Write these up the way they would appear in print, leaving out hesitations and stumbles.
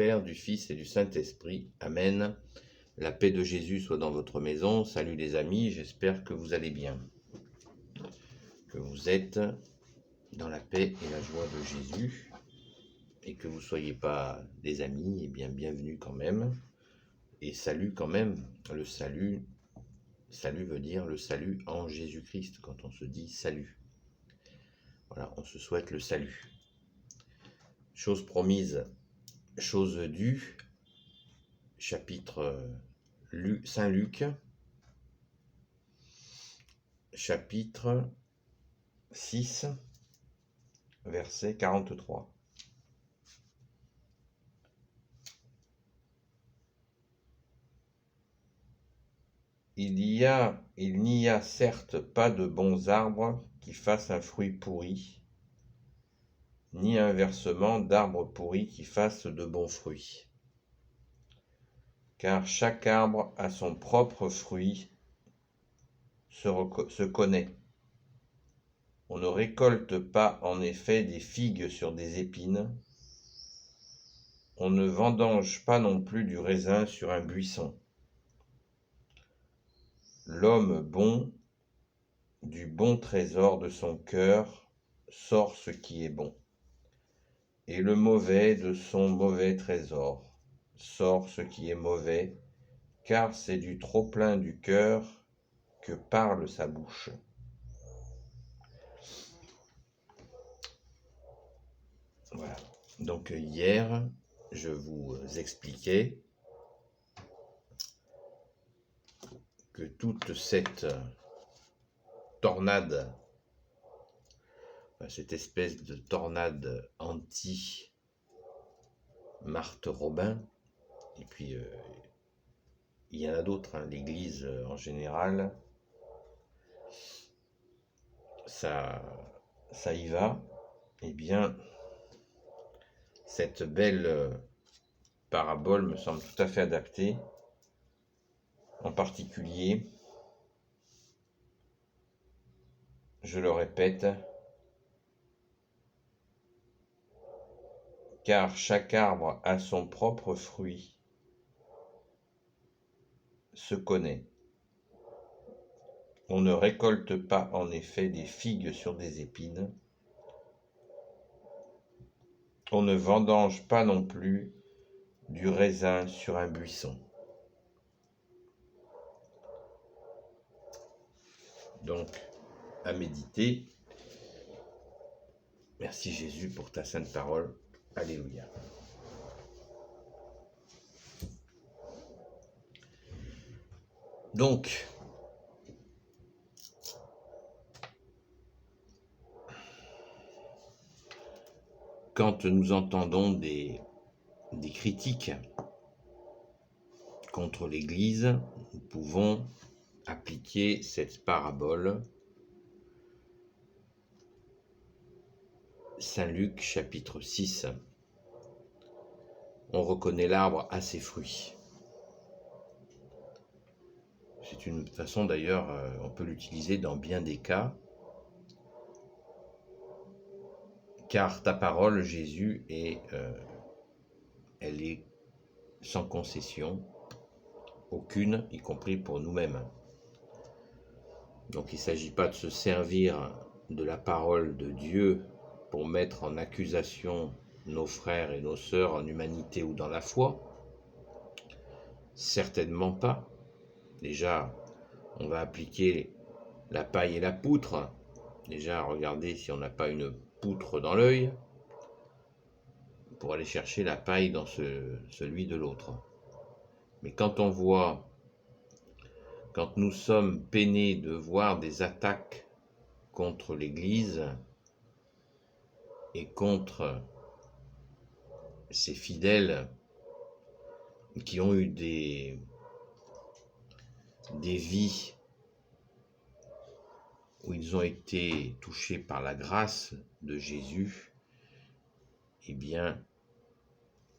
Père, du Fils et du Saint-Esprit. Amen. La paix de Jésus soit dans votre maison. Salut les amis, j'espère que vous allez bien. Que vous êtes dans la paix et la joie de Jésus. Et que vous ne soyez pas des amis, eh bien bienvenue quand même. Et salut quand même. Le salut veut dire le salut en Jésus-Christ, quand on se dit salut. Voilà, on se souhaite le salut. Chose promise, chose due, chapitre Saint Luc, chapitre 6, verset 43. Il n'y a certes pas de bons arbres qui fassent un fruit pourri, ni inversement d'arbres pourris qui fassent de bons fruits. Car chaque arbre a son propre fruit, se connaît. On ne récolte pas en effet des figues sur des épines, on ne vendange pas non plus du raisin sur un buisson. L'homme bon, du bon trésor de son cœur, sort ce qui est bon, et le mauvais de son mauvais trésor sort ce qui est mauvais, car c'est du trop-plein du cœur que parle sa bouche. Voilà. Donc hier, je vous expliquais que toute cette tornade, cette espèce de tornade anti-Marthe Robin, et puis il y en a d'autres, l'Église en général, ça y va, eh bien, cette belle parabole me semble tout à fait adaptée, en particulier, je le répète, car chaque arbre a son propre fruit, se connaît. On ne récolte pas en effet des figues sur des épines, on ne vendange pas non plus du raisin sur un buisson. Donc, à méditer. Merci Jésus pour ta sainte parole. Alléluia. Donc, quand nous entendons des critiques contre l'Église, nous pouvons appliquer cette parabole. Saint Luc, chapitre 6. On reconnaît l'arbre à ses fruits. C'est une façon d'ailleurs, on peut l'utiliser dans bien des cas. Car ta parole, Jésus, elle est sans concession, aucune, y compris pour nous-mêmes. Donc il ne s'agit pas de se servir de la parole de Dieu pour mettre en accusation nos frères et nos sœurs en humanité ou dans la foi. Certainement pas. Déjà, on va appliquer la paille et la poutre. Déjà, regardez si on n'a pas une poutre dans l'œil pour aller chercher la paille dans celui de l'autre. Mais quand nous sommes peinés de voir des attaques contre l'Église et contre ces fidèles qui ont eu des vies où ils ont été touchés par la grâce de Jésus, eh bien,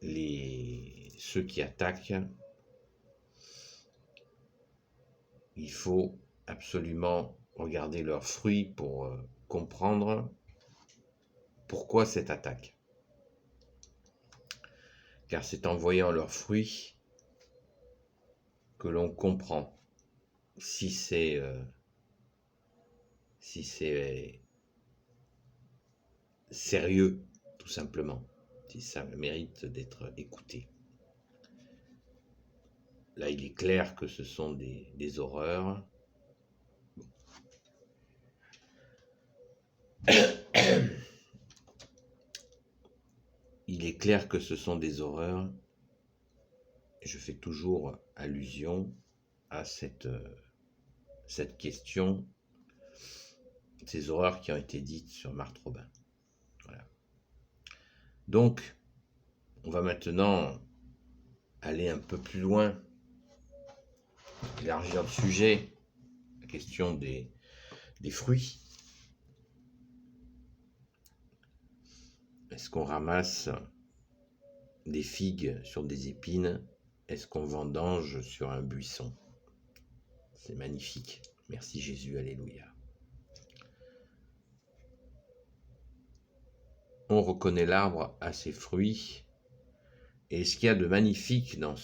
ceux qui attaquent, il faut absolument regarder leurs fruits pour comprendre pourquoi cette attaque. car c'est en voyant leurs fruits que l'on comprend si c'est sérieux, tout simplement, si ça mérite d'être écouté. Là, il est clair que ce sont des horreurs. Il est clair que ce sont des horreurs. Je fais toujours allusion à cette question, ces horreurs qui ont été dites sur Marthe Robin. Voilà. Donc, on va maintenant aller un peu plus loin, élargir le sujet, la question des fruits. Est-ce qu'on ramasse des figues sur des épines? Est-ce qu'on vendange sur un buisson? C'est magnifique. Merci Jésus, alléluia. On reconnaît l'arbre à ses fruits. Et ce qu'il y a de magnifique dans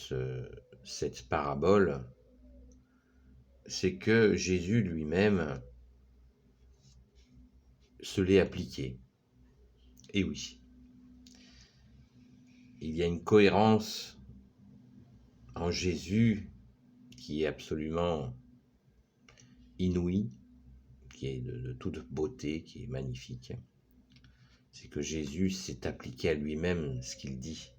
cette parabole, c'est que Jésus lui-même se l'est appliqué. Et oui, il y a une cohérence en Jésus qui est absolument inouïe, qui est de toute beauté, qui est magnifique. C'est que Jésus s'est appliqué à lui-même ce qu'il dit.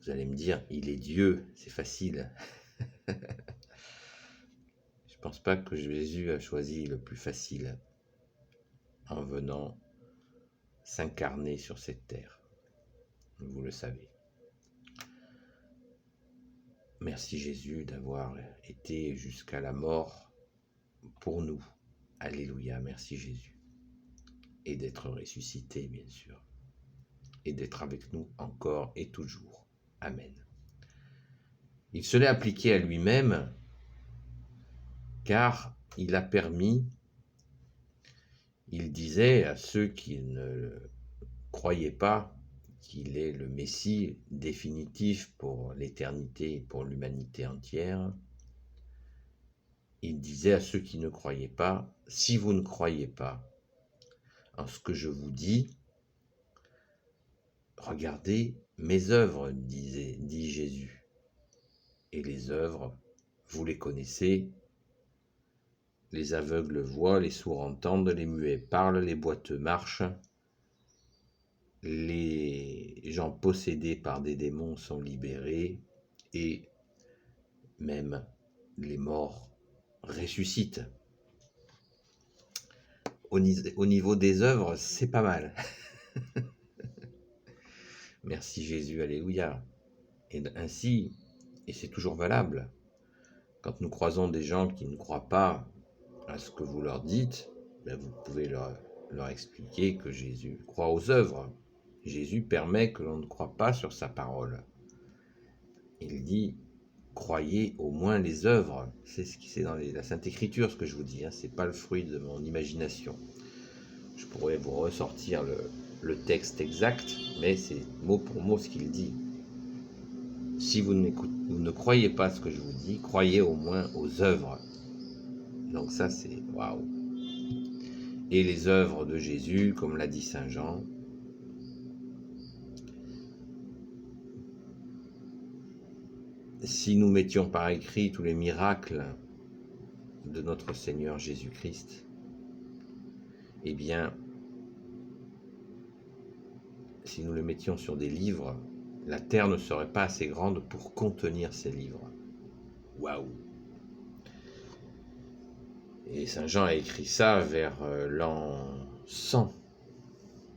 Vous allez me dire, il est Dieu, c'est facile. Je ne pense pas que Jésus a choisi le plus facile en venant s'incarner sur cette terre. Vous le savez. Merci Jésus d'avoir été jusqu'à la mort pour nous. Alléluia, merci Jésus. Et d'être ressuscité, bien sûr. Et d'être avec nous encore et toujours. Amen. Il se l'est appliqué à lui-même car il a permis, il disait à ceux qui ne croyaient pas qu'il est le Messie définitif pour l'éternité, pour l'humanité entière, il disait à ceux qui ne croyaient pas, si vous ne croyez pas en ce que je vous dis, regardez mes œuvres, dit Jésus. Et les œuvres, vous les connaissez. Les aveugles voient, les sourds entendent, les muets parlent, les boiteux marchent. Les gens possédés par des démons sont libérés et même les morts ressuscitent. Au niveau des œuvres, c'est pas mal. Merci Jésus, alléluia. Et ainsi, et c'est toujours valable, quand nous croisons des gens qui ne croient pas à ce que vous leur dites, ben vous pouvez leur expliquer que Jésus croit aux œuvres. Jésus permet que l'on ne croie pas sur sa parole. Il dit, croyez au moins les œuvres. C'est dans la Sainte Écriture ce que je vous dis, hein, c'est pas le fruit de mon imagination. Je pourrais vous ressortir le texte exact, mais c'est mot pour mot ce qu'il dit. Si vous ne croyez pas ce que je vous dis, croyez au moins aux œuvres. Donc ça, c'est waouh. Et les œuvres de Jésus, comme l'a dit Saint Jean, si nous mettions par écrit tous les miracles de notre Seigneur Jésus-Christ, eh bien, si nous le mettions sur des livres, la terre ne serait pas assez grande pour contenir ces livres. Waouh! Et Saint Jean a écrit ça vers l'an 100,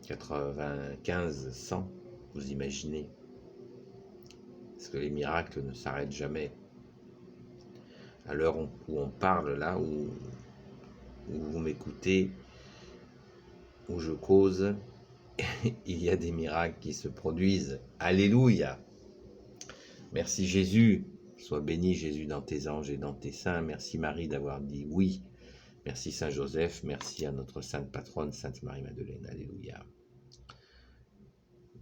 95, 100, vous imaginez. Parce que les miracles ne s'arrêtent jamais. À l'heure où on parle là, où vous m'écoutez, où je cause, il y a des miracles qui se produisent. Alléluia! Merci Jésus, sois béni Jésus dans tes anges et dans tes saints. Merci Marie d'avoir dit oui. Merci Saint Joseph, merci à notre sainte patronne, Sainte Marie-Madeleine. Alléluia.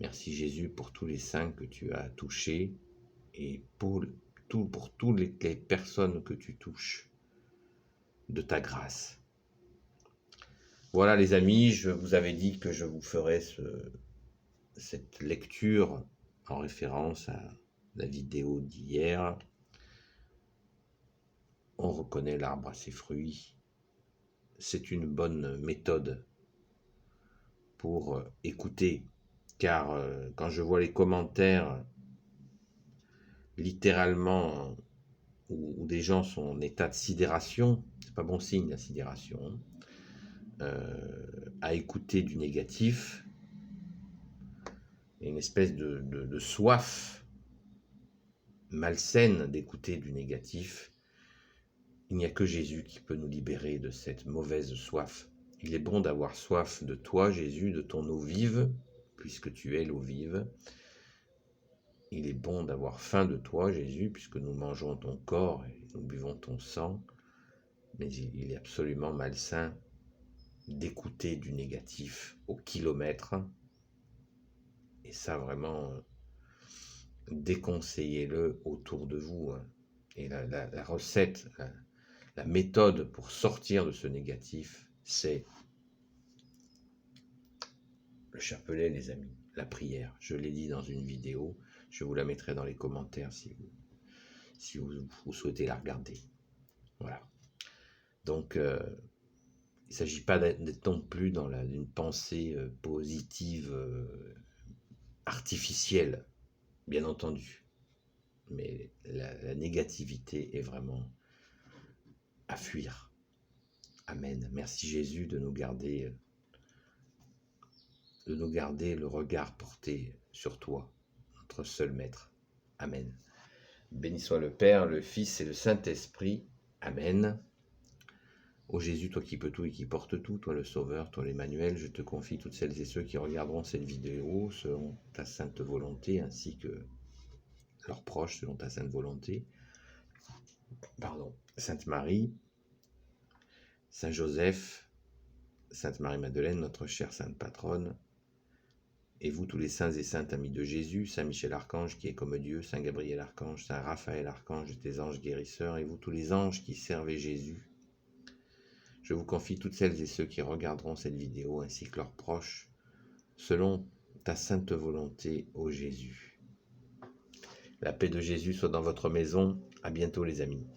Merci Jésus pour tous les saints que tu as touchés et pour toutes les personnes que tu touches de ta grâce. Voilà les amis, je vous avais dit que je vous ferais cette lecture en référence à la vidéo d'hier. On reconnaît l'arbre à ses fruits. C'est une bonne méthode pour écouter, car quand je vois les commentaires littéralement où des gens sont en état de sidération, c'est pas bon signe la sidération, à écouter du négatif, une espèce de soif malsaine d'écouter du négatif. Il n'y a que Jésus qui peut nous libérer de cette mauvaise soif. Il est bon d'avoir soif de toi, Jésus, de ton eau vive, puisque tu es l'eau vive. Il est bon d'avoir faim de toi, Jésus, puisque nous mangeons ton corps et nous buvons ton sang. Mais il est absolument malsain d'écouter du négatif au kilomètre. Et ça, vraiment, déconseillez-le autour de vous. Et la recette, la méthode pour sortir de ce négatif, c'est le chapelet, les amis, la prière. Je l'ai dit dans une vidéo, je vous la mettrai dans les commentaires si vous souhaitez la regarder. Voilà. Donc, il ne s'agit pas d'être non plus dans une pensée positive, artificielle, bien entendu. Mais la négativité est vraiment à fuir. Amen. Merci Jésus de nous garder le regard porté sur toi, notre seul Maître. Amen. Béni soit le Père, le Fils et le Saint-Esprit. Amen. Ô Jésus, toi qui peux tout et qui portes tout, toi le Sauveur, toi l'Emmanuel, je te confie toutes celles et ceux qui regarderont cette vidéo selon ta sainte volonté, ainsi que leurs proches selon ta sainte volonté. Pardon. Sainte Marie, Saint Joseph, Sainte Marie-Madeleine, notre chère sainte patronne, et vous tous les saints et saintes amis de Jésus, Saint Michel Archange qui est comme Dieu, Saint Gabriel Archange, Saint Raphaël Archange, tes anges guérisseurs, et vous tous les anges qui servaient Jésus, je vous confie toutes celles et ceux qui regarderont cette vidéo ainsi que leurs proches, selon ta sainte volonté, ô Jésus. La paix de Jésus soit dans votre maison. À bientôt les amis.